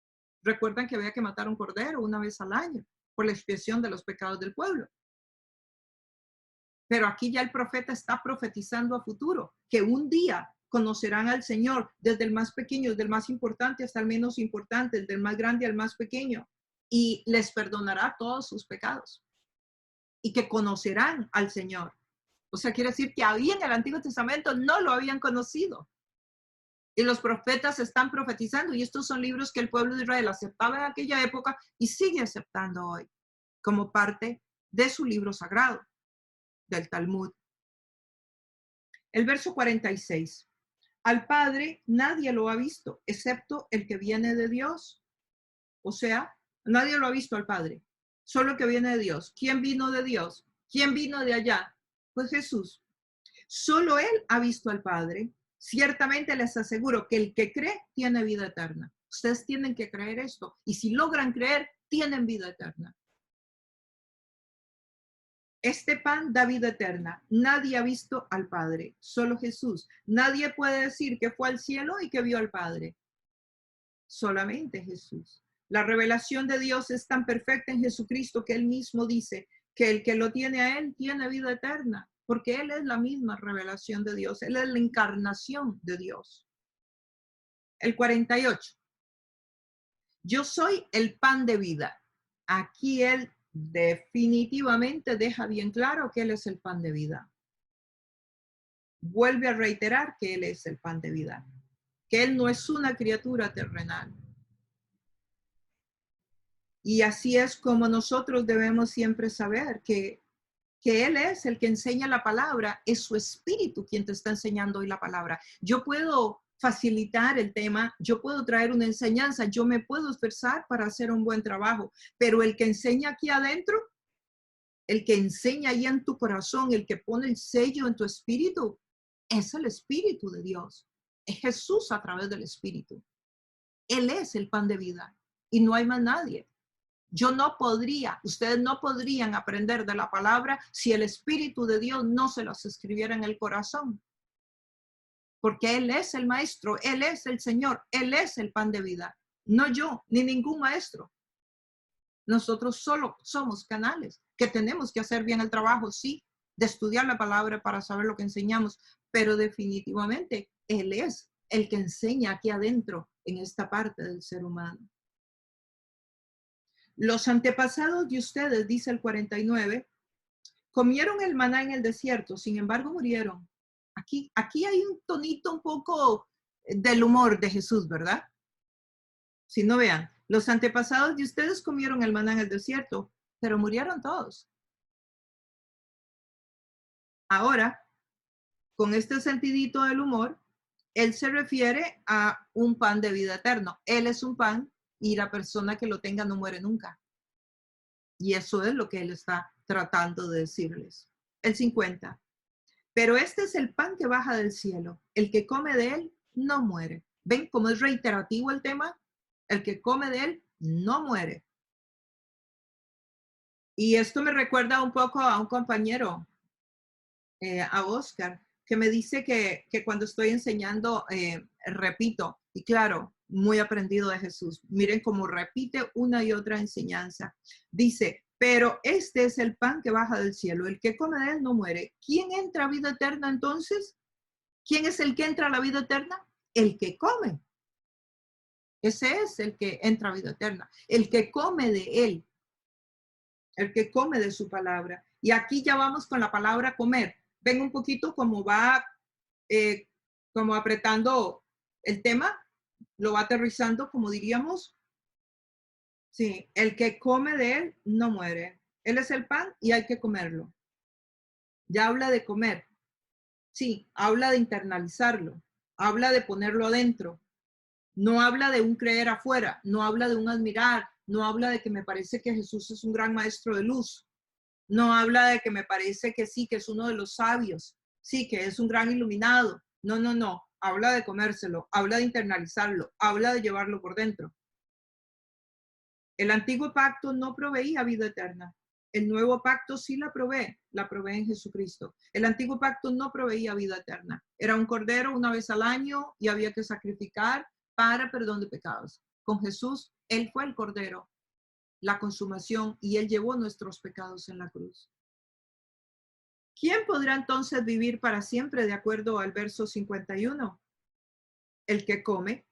Recuerdan que había que matar un cordero una vez al año por la expiación de los pecados del pueblo. Pero aquí ya el profeta está profetizando a futuro, que un día conocerán al Señor, desde el más pequeño, desde el más importante hasta el menos importante, desde el más grande al más pequeño, y les perdonará todos sus pecados. Y que conocerán al Señor. O sea, quiere decir que había en el Antiguo Testamento, no lo habían conocido. Y los profetas están profetizando, y estos son libros que el pueblo de Israel aceptaba en aquella época y sigue aceptando hoy, como parte de su libro sagrado, del Talmud. El verso 46. Al Padre nadie lo ha visto, excepto el que viene de Dios. O sea, nadie lo ha visto al Padre, solo el que viene de Dios. ¿Quién vino de Dios? ¿Quién vino de allá? Pues Jesús. Solo Él ha visto al Padre. Ciertamente les aseguro que el que cree tiene vida eterna. Ustedes tienen que creer esto. Y si logran creer, tienen vida eterna. Este pan da vida eterna. Nadie ha visto al Padre, solo Jesús. Nadie puede decir que fue al cielo y que vio al Padre. Solamente Jesús. La revelación de Dios es tan perfecta en Jesucristo que Él mismo dice que el que lo tiene a Él tiene vida eterna, porque Él es la misma revelación de Dios. Él es la encarnación de Dios. El 48. Yo soy el pan de vida. Aquí Él definitivamente deja bien claro que Él es el pan de vida. Vuelve a reiterar que Él es el pan de vida, que Él no es una criatura terrenal. Y así es como nosotros debemos siempre saber que Él es el que enseña la palabra, es su espíritu quien te está enseñando hoy la palabra. Yo puedo facilitar el tema, yo puedo traer una enseñanza, yo me puedo esforzar para hacer un buen trabajo, pero el que enseña aquí adentro, el que enseña ahí en tu corazón, el que pone el sello en tu espíritu, es el Espíritu de Dios. Es Jesús a través del Espíritu. Él es el pan de vida y no hay más nadie. Yo no podría, ustedes no podrían aprender de la palabra si el Espíritu de Dios no se los escribiera en el corazón. Porque Él es el maestro, Él es el Señor, Él es el pan de vida. No yo, ni ningún maestro. Nosotros solo somos canales que tenemos que hacer bien el trabajo, sí, de estudiar la palabra para saber lo que enseñamos, pero definitivamente Él es el que enseña aquí adentro en esta parte del ser humano. Los antepasados de ustedes, dice el 49, comieron el maná en el desierto, sin embargo murieron. Aquí hay un tonito un poco del humor de Jesús, ¿verdad? Si no vean, los antepasados de ustedes comieron el maná en el desierto, pero murieron todos. Ahora, con este sentidito del humor, él se refiere a un pan de vida eterno. Él es un pan y la persona que lo tenga no muere nunca. Y eso es lo que él está tratando de decirles. El 50. Pero este es el pan que baja del cielo. El que come de él no muere. ¿Ven cómo es reiterativo el tema? El que come de él no muere. Y esto me recuerda un poco a un compañero, a Oscar. que me dice que cuando estoy enseñando, repito, y claro, muy aprendido de Jesús. Miren cómo repite una y otra enseñanza. Dice, pero este es el pan que baja del cielo. El que come de él no muere. ¿Quién entra a vida eterna entonces? ¿Quién es el que entra a la vida eterna? El que come. Ese es el que entra a vida eterna. El que come de él. El que come de su palabra. Y aquí ya vamos con la palabra comer. Ven un poquito cómo va, como apretando el tema, lo va aterrizando, como diríamos. Sí, el que come de él no muere. Él es el pan y hay que comerlo. Ya habla de comer. Sí, habla de internalizarlo. Habla de ponerlo adentro. No habla de un creer afuera. No habla de un admirar. No habla de que me parece que Jesús es un gran maestro de luz. No habla de que me parece que sí, que es uno de los sabios. Sí, que es un gran iluminado. No, no, no. Habla de comérselo. Habla de internalizarlo. Habla de llevarlo por dentro. El antiguo pacto no proveía vida eterna. El nuevo pacto sí la provee en Jesucristo. El antiguo pacto no proveía vida eterna. Era un cordero una vez al año y había que sacrificar para perdón de pecados. Con Jesús, Él fue el cordero, la consumación, y Él llevó nuestros pecados en la cruz. ¿Quién podrá entonces vivir para siempre de acuerdo al verso 51? El que come.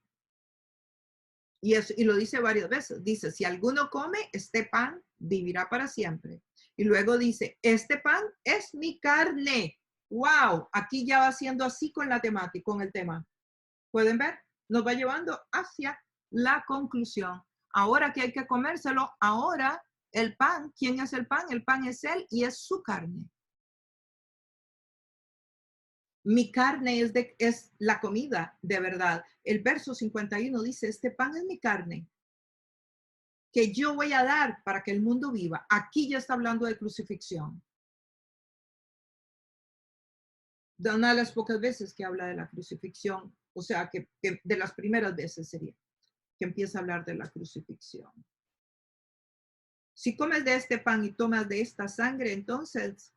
Y lo dice varias veces. Dice, si alguno come este pan, vivirá para siempre. Y luego dice, este pan es mi carne. ¡Wow! Aquí ya va siendo así con la temática, con el tema. ¿Pueden ver? Nos va llevando hacia la conclusión. Ahora que hay que comérselo, ahora el pan, ¿quién es el pan? El pan es él y es su carne. Mi carne es la comida, de verdad. El verso 51 dice, este pan es mi carne, que yo voy a dar para que el mundo viva. Aquí ya está hablando de crucifixión. De una de las pocas veces que habla de la crucifixión, o sea, que de las primeras veces sería, que empieza a hablar de la crucifixión. Si comes de este pan y tomas de esta sangre, entonces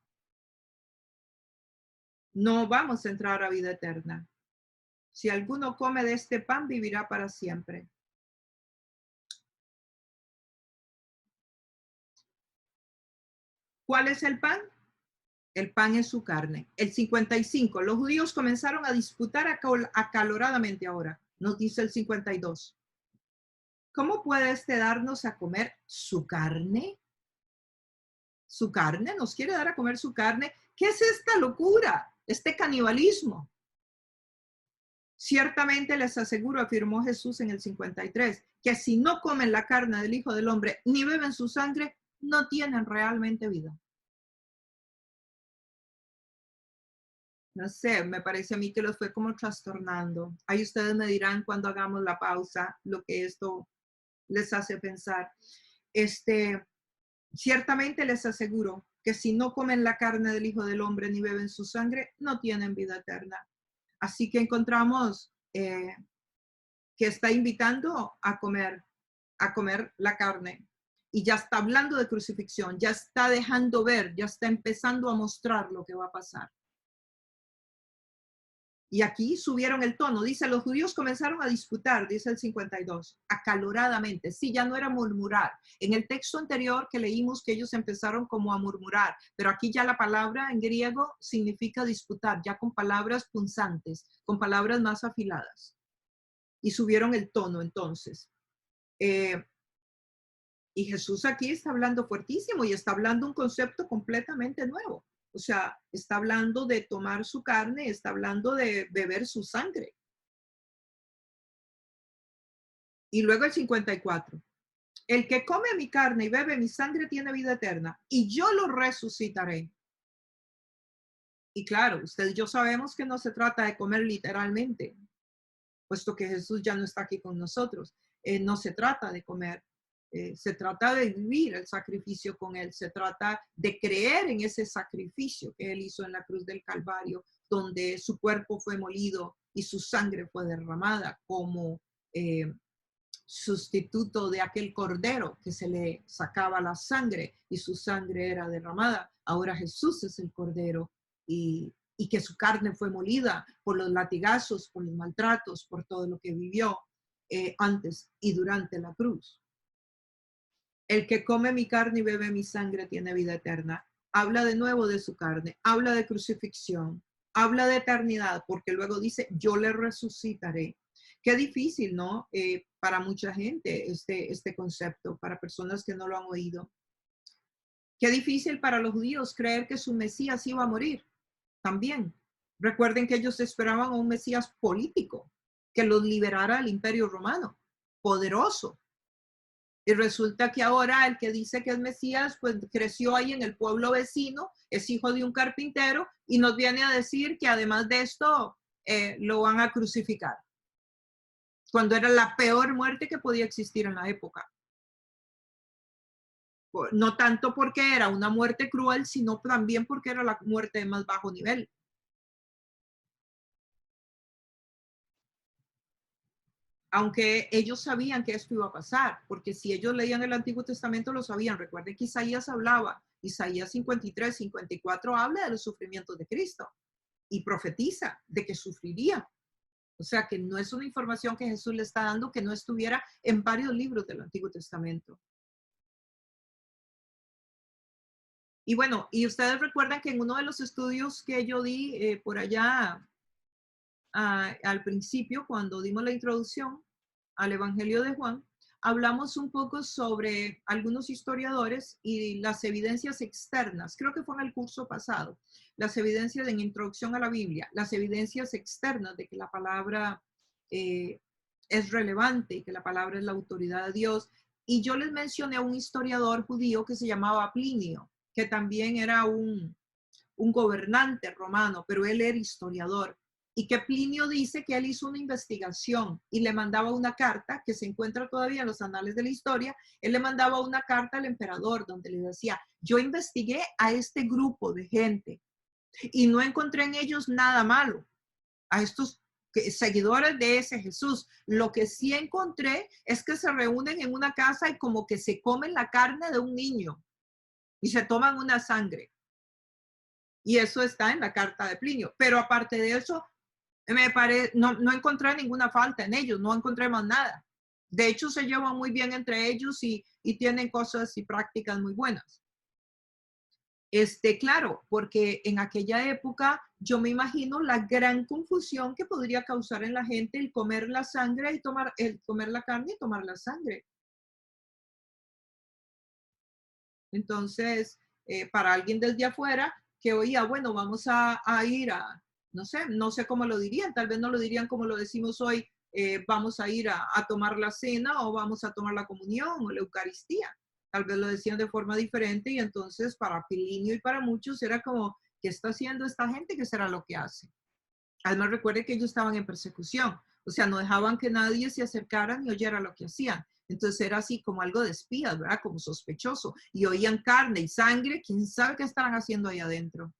no vamos a entrar a vida eterna. Si alguno come de este pan, vivirá para siempre. ¿Cuál es el pan? El pan es su carne. El 55, los judíos comenzaron a disputar acaloradamente ahora. Nos dice el 52. ¿Cómo puede este darnos a comer su carne? ¿Su carne? ¿Nos quiere dar a comer su carne? ¿Qué es esta locura? Este canibalismo. Ciertamente les aseguro, afirmó Jesús en el 53, que si no comen la carne del Hijo del Hombre ni beben su sangre, no tienen realmente vida. No sé, me parece a mí que los fue como trastornando. Ahí ustedes me dirán cuando hagamos la pausa lo que esto les hace pensar. Ciertamente les aseguro que si no comen la carne del Hijo del Hombre ni beben su sangre, no tienen vida eterna. Así que encontramos que está invitando a comer la carne. Y ya está hablando de crucifixión, ya está dejando ver, ya está empezando a mostrar lo que va a pasar. Y aquí subieron el tono, dice, los judíos comenzaron a disputar, dice el 52, acaloradamente. Sí, ya no era murmurar. En el texto anterior que leímos que ellos empezaron como a murmurar, pero aquí ya la palabra en griego significa disputar, ya con palabras punzantes, con palabras más afiladas. Y subieron el tono entonces. Y Jesús aquí está hablando fuertísimo y está hablando un concepto completamente nuevo. O sea, está hablando de tomar su carne, está hablando de beber su sangre. Y luego el 54. El que come mi carne y bebe mi sangre tiene vida eterna y yo lo resucitaré. Y claro, usted y yo sabemos que no se trata de comer literalmente, puesto que Jesús ya no está aquí con nosotros. No se trata de comer. Se trata de vivir el sacrificio con Él, se trata de creer en ese sacrificio que Él hizo en la cruz del Calvario, donde su cuerpo fue molido y su sangre fue derramada como sustituto de aquel cordero que se le sacaba la sangre y su sangre era derramada. Ahora Jesús es el cordero y y que su carne fue molida por los latigazos, por los maltratos, por todo lo que vivió antes y durante la cruz. El que come mi carne y bebe mi sangre tiene vida eterna. Habla de nuevo de su carne, habla de crucifixión, habla de eternidad, porque luego dice, yo le resucitaré. Qué difícil, ¿no? Para mucha gente este concepto, para personas que no lo han oído. Qué difícil para los judíos creer que su Mesías iba a morir también. Recuerden que ellos esperaban a un Mesías político que los liberara del Imperio Romano, poderoso. Y resulta que ahora el que dice que es Mesías, pues creció ahí en el pueblo vecino, es hijo de un carpintero y nos viene a decir que además de esto lo van a crucificar, cuando era la peor muerte que podía existir en la época. No tanto porque era una muerte cruel, sino también porque era la muerte de más bajo nivel. Aunque ellos sabían que esto iba a pasar, porque si ellos leían el Antiguo Testamento lo sabían. Recuerden que Isaías hablaba, Isaías 53, 54 habla de los sufrimientos de Cristo y profetiza de que sufriría. O sea que no es una información que Jesús le está dando que no estuviera en varios libros del Antiguo Testamento. Y bueno, y ustedes recuerdan que en uno de los estudios que yo di por allá al principio, cuando dimos la introducción al Evangelio de Juan, hablamos un poco sobre algunos historiadores y las evidencias externas. Creo que fue en el curso pasado, las evidencias en introducción a la Biblia, las evidencias externas de que la palabra es relevante y que la palabra es la autoridad de Dios. Y yo les mencioné a un historiador judío que se llamaba Plinio, que también era un gobernante romano, pero él era historiador. Y que Plinio dice que él hizo una investigación y le mandaba una carta que se encuentra todavía en los anales de la historia. Él le mandaba una carta al emperador donde le decía, yo investigué a este grupo de gente y no encontré en ellos nada malo, a estos seguidores de ese Jesús. Lo que sí encontré es que se reúnen en una casa y como que se comen la carne de un niño y se toman una sangre. Y eso está en la carta de Plinio. Pero aparte de eso, no encontré ninguna falta en ellos, no encontré más nada. De hecho, se llevan muy bien entre ellos y tienen cosas y prácticas muy buenas. Claro, porque en aquella época yo me imagino la gran confusión que podría causar en la gente el comer la sangre y el comer la carne y tomar la sangre. Entonces, para alguien desde afuera que oía, bueno, vamos a ir a, no sé cómo lo dirían, tal vez no lo dirían como lo decimos hoy, vamos a ir a tomar la cena o vamos a tomar la comunión o la Eucaristía. Tal vez lo decían de forma diferente y entonces para Plinio y para muchos era como, ¿qué está haciendo esta gente? ¿Qué será lo que hace? Además, recuerde que ellos estaban en persecución, o sea, no dejaban que nadie se acercara ni oyera lo que hacían. Entonces era así como algo de espías, ¿verdad? Como sospechoso. Y oían carne y sangre, quién sabe qué estarán haciendo ahí adentro.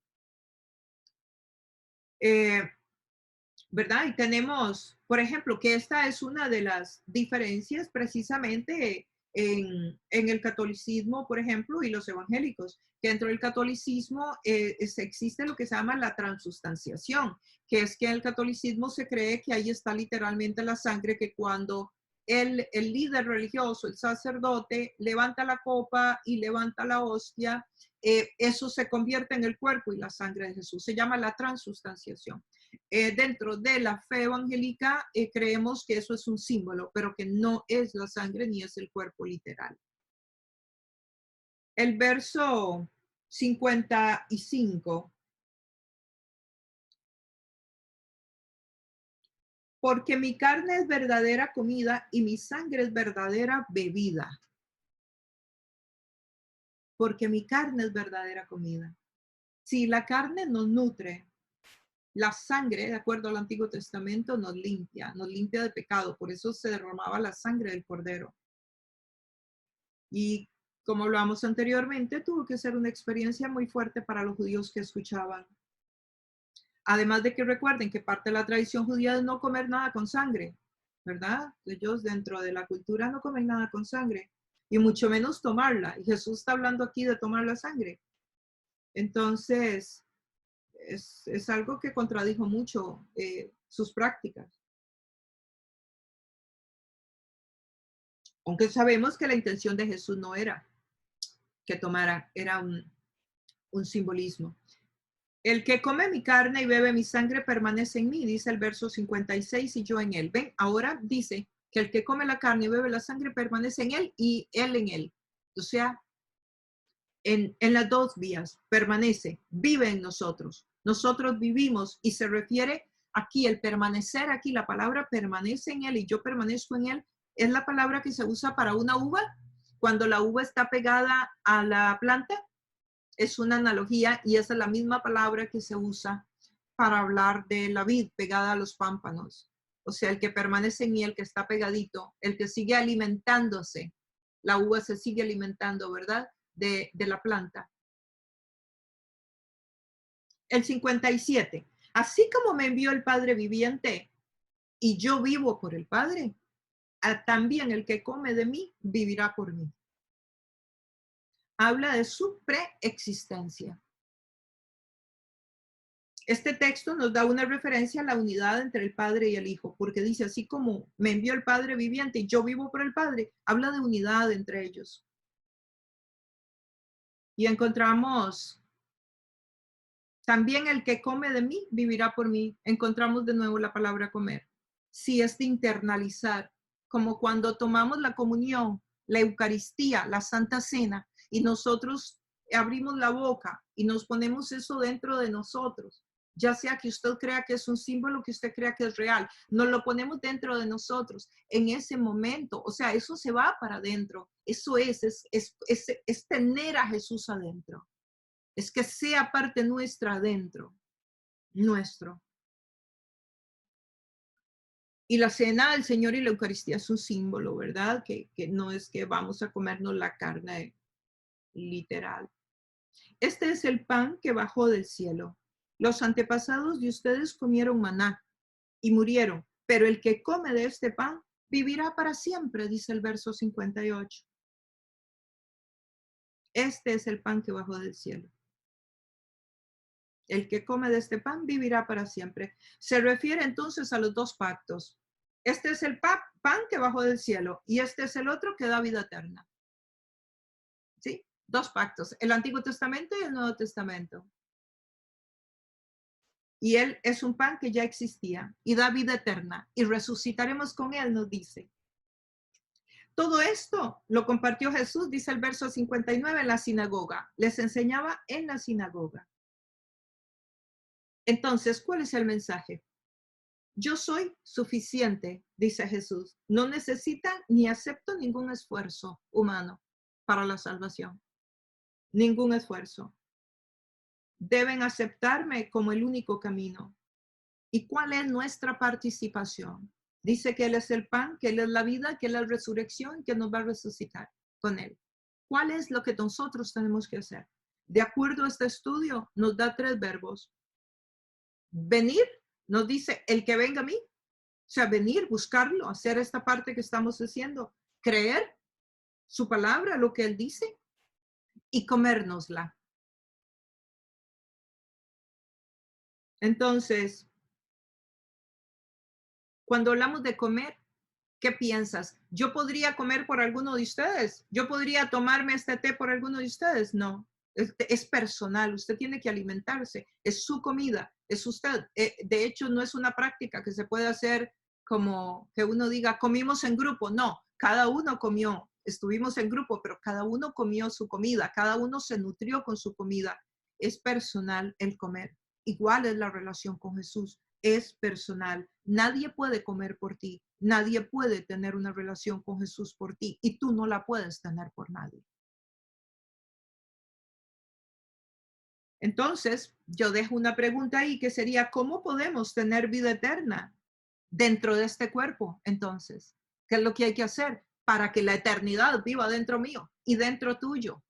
¿Verdad? Y tenemos, por ejemplo, que esta es una de las diferencias precisamente en el catolicismo, por ejemplo, y los evangélicos, que dentro del catolicismo existe lo que se llama la transustanciación, que es que en el catolicismo se cree que ahí está literalmente la sangre, que cuando el líder religioso, el sacerdote, levanta la copa y levanta la hostia, eso se convierte en el cuerpo y la sangre de Jesús. Se llama la transustanciación. Dentro de la fe evangélica creemos que eso es un símbolo, pero que no es la sangre ni es el cuerpo literal. El verso 55. Porque mi carne es verdadera comida y mi sangre es verdadera bebida. Porque mi carne es verdadera comida. Si la carne nos nutre, la sangre, de acuerdo al Antiguo Testamento, nos limpia de pecado. Por eso se derramaba la sangre del cordero. Y como hablamos anteriormente, tuvo que ser una experiencia muy fuerte para los judíos que escuchaban. Además de que recuerden que parte de la tradición judía es no comer nada con sangre, ¿verdad? Ellos dentro de la cultura no comen nada con sangre y mucho menos tomarla. Y Jesús está hablando aquí de tomar la sangre. Entonces, es algo que contradijo mucho sus prácticas. Aunque sabemos que la intención de Jesús no era que tomara, era un simbolismo. El que come mi carne y bebe mi sangre permanece en mí, dice el verso 56, y yo en él. Ven, ahora dice que el que come la carne y bebe la sangre permanece en él y él en él. O sea, en las dos vías, permanece, vive en nosotros. Nosotros vivimos y se refiere aquí, el permanecer aquí, la palabra permanece en él y yo permanezco en él, es la palabra que se usa para una uva, cuando la uva está pegada a la planta. Es una analogía y esa es la misma palabra que se usa para hablar de la vid pegada a los pámpanos. O sea, el que permanece en mí, el que está pegadito, el que sigue alimentándose. La uva se sigue alimentando, ¿verdad? De la planta. El 57. Así como me envió el Padre viviente y yo vivo por el Padre, también el que come de mí vivirá por mí. Habla de su preexistencia. Este texto nos da una referencia a la unidad entre el Padre y el Hijo, porque dice, así como me envió el Padre viviente y yo vivo por el Padre, habla de unidad entre ellos. Y encontramos, también el que come de mí vivirá por mí. Encontramos de nuevo la palabra comer. Sí, es de internalizar, como cuando tomamos la comunión, la Eucaristía, la Santa Cena, y nosotros abrimos la boca y nos ponemos eso dentro de nosotros. Ya sea que usted crea que es un símbolo, que usted crea que es real, nos lo ponemos dentro de nosotros en ese momento. O sea, eso se va para adentro. Eso es tener a Jesús adentro. Es que sea parte nuestra adentro, nuestro. Y la cena del Señor y la Eucaristía es un símbolo, ¿verdad? Que no es que vamos a comernos la carne literal. Este es el pan que bajó del cielo. Los antepasados de ustedes comieron maná y murieron, pero el que come de este pan vivirá para siempre, dice el verso 58. Este es el pan que bajó del cielo. El que come de este pan vivirá para siempre. Se refiere entonces a los dos pactos. Este es el pan que bajó del cielo y este es el otro que da vida eterna. ¿Sí? Dos pactos, el Antiguo Testamento y el Nuevo Testamento. Y él es un pan que ya existía y da vida eterna y resucitaremos con él, nos dice. Todo esto lo compartió Jesús, dice el verso 59, en la sinagoga. Les enseñaba en la sinagoga. Entonces, ¿cuál es el mensaje? Yo soy suficiente, dice Jesús. No necesitan ni acepto ningún esfuerzo humano para la salvación. Ningún esfuerzo. Deben aceptarme como el único camino. ¿Y cuál es nuestra participación? Dice que Él es el pan, que Él es la vida, que Él es la resurrección, que nos va a resucitar con Él. ¿Cuál es lo que nosotros tenemos que hacer? De acuerdo a este estudio, nos da 3 verbos. Venir, nos dice el que venga a mí. O sea, venir, buscarlo, hacer esta parte que estamos haciendo. Creer su palabra, lo que Él dice, y comérnosla. Entonces, cuando hablamos de comer, ¿qué piensas? ¿Yo podría comer por alguno de ustedes? ¿Yo podría tomarme este té por alguno de ustedes? No, es personal, usted tiene que alimentarse, es su comida, es usted. De hecho, no es una práctica que se puede hacer como que uno diga, comimos en grupo. No, cada uno comió, estuvimos en grupo, pero cada uno comió su comida, cada uno se nutrió con su comida. Es personal el comer. Igual es la relación con Jesús. Es personal. Nadie puede comer por ti. Nadie puede tener una relación con Jesús por ti y tú no la puedes tener por nadie. Entonces, yo dejo una pregunta ahí que sería, ¿cómo podemos tener vida eterna dentro de este cuerpo? Entonces, ¿qué es lo que hay que hacer para que la eternidad viva dentro mío y dentro tuyo?